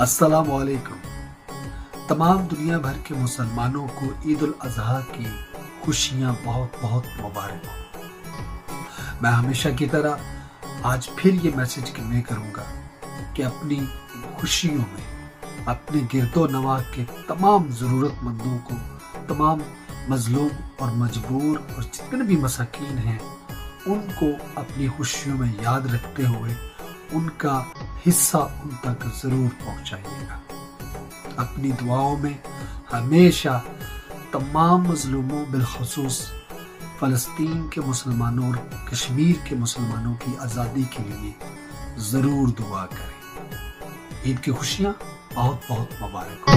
अस्सलाम वालेकुम। तमाम दुनिया भर के मुसलमानों को ईद उल अजहा की खुशियाँ बहुत बहुत मुबारक हो। मैं हमेशा की तरह आज फिर ये मैसेज कन्वे करूँगा कि अपनी खुशियों में अपने गिरदो नवा के तमाम ज़रूरतमंदों को, तमाम मजलूम और मजबूर और जितने भी मसाकीन हैं, उनको अपनी खुशियों में याद रखते हुए उनका हिस्सा उन तक ज़रूर पहुँचाइएगा। अपनी दुआओं में हमेशा तमाम मजलूमों बिलखसूस फ़लस्तीन के मुसलमानों और कश्मीर के मुसलमानों की आज़ादी के लिए ज़रूर दुआ करें। ईद की खुशियाँ बहुत बहुत मुबारक हो।